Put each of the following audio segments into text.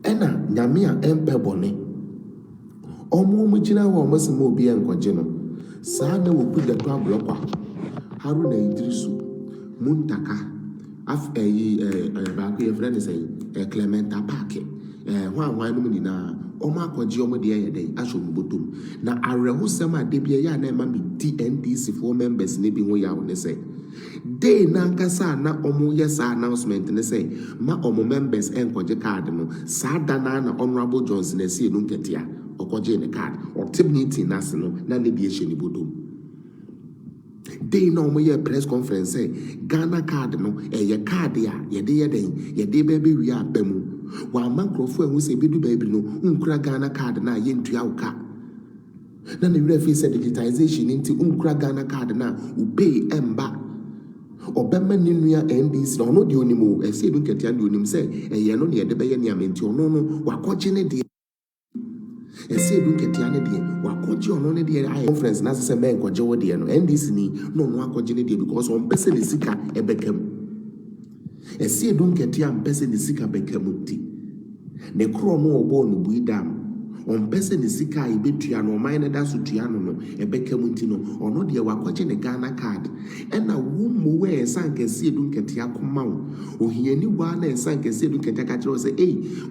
ena nyamia empebone omo mujina wa omo simo obi enkoje no saa na wo put the to ablokwa Haruna Idrisu Muntaka baako ye friend say Clementa Park hwan no nyina omo akọji omo de yede ahwo mbotom na arehusem a de bia ya na ema me NDC for members ne bi ho ya ne say day na nkasa na omo yes announcement ne say ma omo members enkoje card no saa da na honorable Johnson na see no Nketia okoje ne card or team meeting na se no na ne bi ehye ni bodom day no omo ye press conference say Ghana card no ye card ya ye de bebe wi abamu wa mankrofo ehun se bedu baby no unkura Ghana card na ye ntua uka na ne wura fi say digitization nti unkura Ghana card na ubey emba obema ninua NDC no de onimu Aseidu Nketia de onim say ye no ne ye de be ye ne amenti ono no wakoje ne de Aseidu Nketia ne de wakoje ono ne de conference na se men koje wo de no NDC ni no wakoje ne de because on person ne sika ebekam Aseidu Nketia mpese ne sika bekamuti ne kro no obo no buidam on person ne sika ibetua no man da so tua no ebekamuti no ono de wakoje ne Ghana card ena wumu we sanke Aseidu Nketia komawo ohiani wa na sanke Aseidu Nketia ka kire say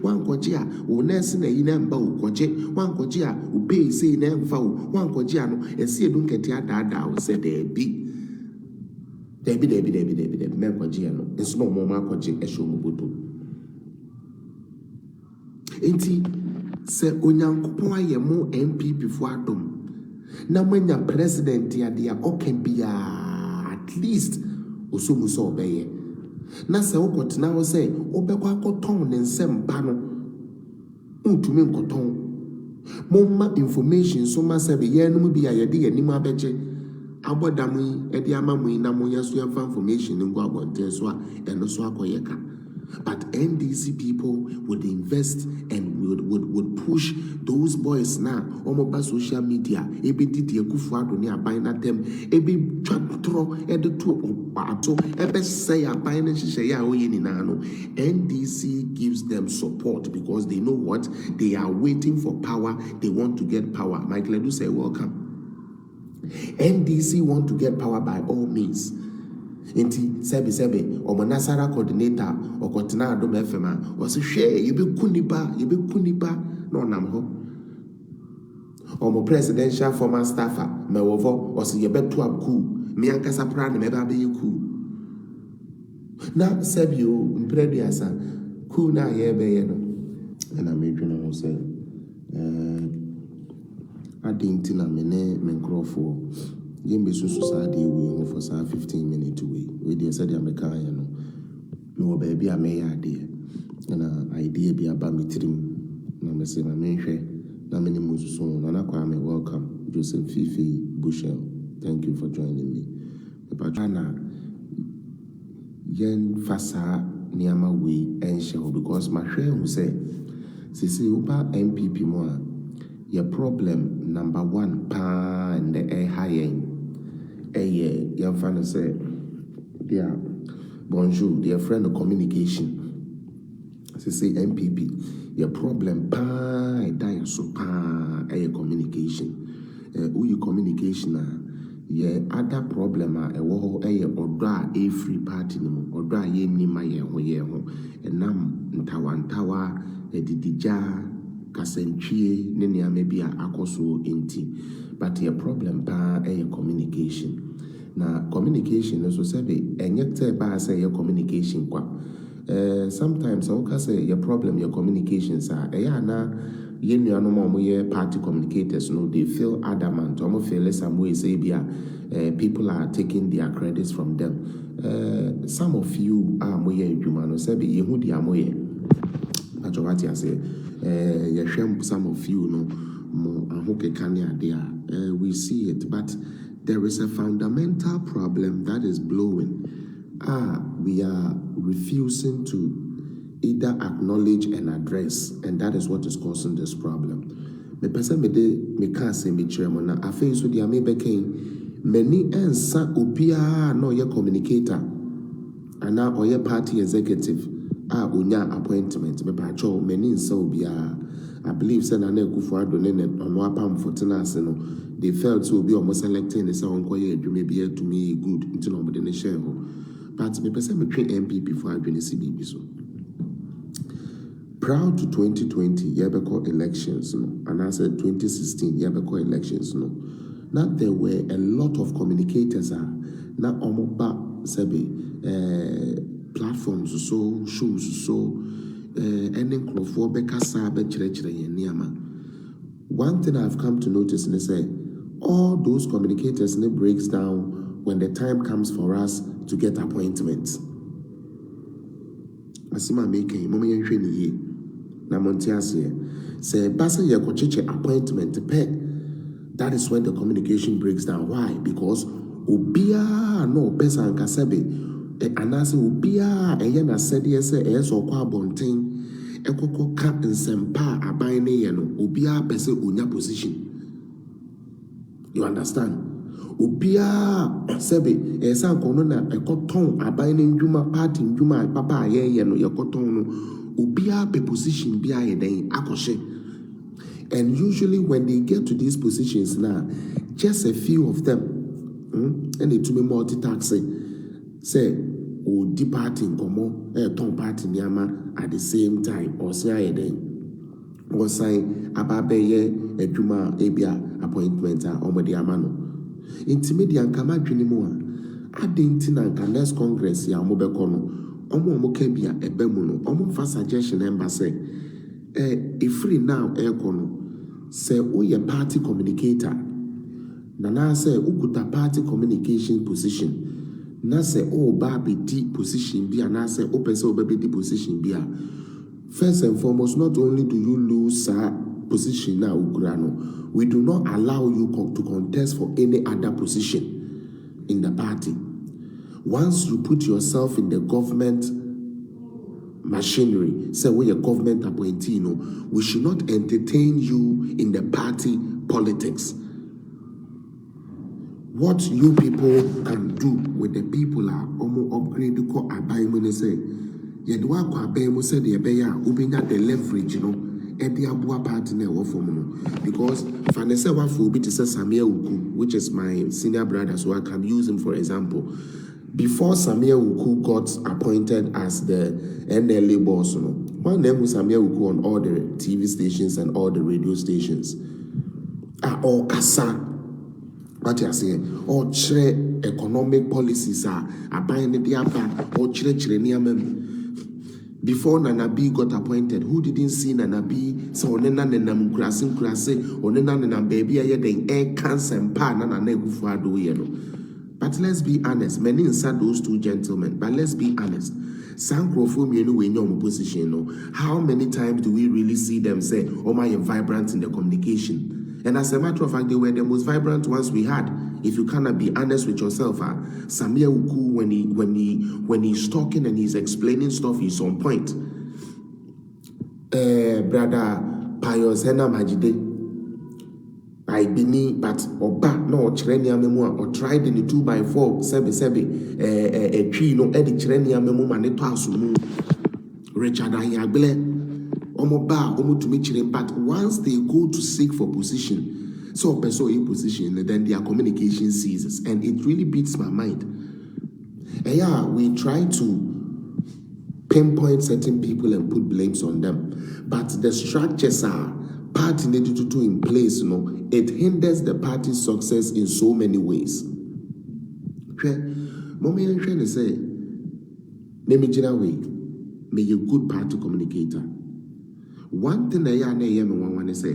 wankoje a wo nurse na yi na mba wo koje wankoje a wo pay say na mfa wo wankoje a no Aseidu Nketia dada wo say Debi men kwaji no nso no mo ma kwaji ehwo mo bodo enti se onyankopon aye mo MPP fo adom na manya president ya dia oken bia at least osomu so obeye na se ukotena ho se obekwa akoton ne nsem ba no ntumi nkoton mo ma information so ma se be ye no bia ye de anim abeje abodam edi amamu na mo yaso information ngo abonte so a eno so akoyeka but NDC people would invest and would push those boys now on social media ebi didi ekufu ado ni aban na dem ebi twatro edeto ato ebe say aban na hihye ya oyi ni na no NDC gives them support because they know what they are waiting for power. They want to get power. Michael Edu say welcome. NDC want to get power by all means. Inti sebe omonasara coordinator okotena adom FM o se hwe yebekunipa no nam ho omo presidential former staffer mewovo o se yebeto abku me ankasa pra na meba be yiku na sebio mpreduasa ku na yebe no na medwena ho se adinti na mene menkrofo Yembe susu sa de we for 15 minutes away. We dey said America no. No baby a me ade. Na idea bi aba mitrim. Na me say na menhwe na me mususu na na kwa me welcome Joseph Fifi Bushel. Thank you for joining me. Patana yen fasa niama we enhye because my hwe who say sisi uba MPP mo a your problem number 1 pa and the high your friend say, dear bonjour, dear friend of communication. Say MPP, your problem pa die so pa communication. Who you communication yeah other problem a free party no odra ye nima ye ho enam ntawa edidija kasentwie ne niame bia akoso enti but your problem pa communication na communication so say enyekte ba say your communication kwa sometimes I can say your problem your communications are na ye nuanom mo ye party communicators no they feel adamant or feel some way say bia people are taking their credits from them some of you are mo ye adwuma no say be ye hu dia mo ye ajowati ase some of you no we see it, but there is a fundamental problem that is blowing. We are refusing to either acknowledge and address, and that is what is causing this problem. Me person me can't say me chairman. I feel so the many ensa obia no ye communicator, and now or ye party executive. unya appointment. Me pacho many so be I believe said Nana Kufuado on Wapam for Tenasino. They felt to be almost selecting the sound quiet, you may be to me good into nobody in the share. But me person me train MP before I join the CBB so. Proud to 2020 Yabeko elections, no, and I said 2016 Yabeko elections, no. Now there were a lot of communicators now omoba sebe platforms so shows so any crofobeka sabe chire. One thing I've come to notice is say all those communicators ne breaks down when the time comes for us to get appointments. Asima making mama yenhwe ni ye na montiase say basa ye kocheche appointment pe. That is when the communication breaks down. Why? Because obia no pesa nkasebe anase obia na said yes so kwa bonten ekoko ka nsempa aban ne ye no obia pese onya position. You understand? Obia sebe esa nkono na ekoton aban ne ndwuma party ndwuma papa ye no yekoton no obia pe position bia ye den akoshe. And usually when they get to these positions now, just a few of them, and they to me multitasking, say, oh, departing, ton party nyama at the same time, or say, or sign ababeye eduma ebia appointment or amano. Intermediate kama junimua, adding and next congress ya mobekono, omo kebia ebemuno, omo for suggestion embassy. If free now kono. Say we a party communicator. Nana say ukuta party communication position. Na say baby D position bia na say person baby D position bia. First and foremost, not only do you lose position now ukurano, we do not allow you to contest for any other position in the party. Once you put yourself in the government machinery, say we're a government appointee, we should not entertain you in the party politics. What you people can do with the people are almost upgrade to call abaymo say. Yedwa kwa abaymo say the abeya ubenya the leverage, edi abua party na wo form because fanese wa for be to say Kezamfi, which is my senior brother, so I can use him for example. Before Kezamfi got appointed as the NLA boss, one name was Kezamfi on all the TV stations and all the radio stations. All kasa, what you say? All chere economic policies are buying the apa or chere niamem. Before Nanabi got appointed, who didn't see Nanabi? So onena nenam krasi onena nenam baby aye den air cancer and pa nana negu fuado yeno. But let's be honest, many inside those two gentlemen, but let's be honest. How many times do we really see them say, oh my, I'm vibrant in the communication? And as a matter of fact, they were the most vibrant ones we had. If you cannot be honest with yourself, Sammy Uku, when he's talking and he's explaining stuff, he's on point. Brother Pius Hena Majide, I bini but oba no chirenia memo or tried in the 2x4 sebi a tree no edit chirenia memo maneto asumu Richard Ayagle omoba omo to meet him. But once they go to seek for position, so person in position, then their communication ceases, and it really beats my mind. And yeah, we try to pinpoint certain people and put blames on them, but the structures are party needed to in place, it hinders the party's success in so many ways. Mommy trying to say, name it way, may you good party communicator. One thing I want to say,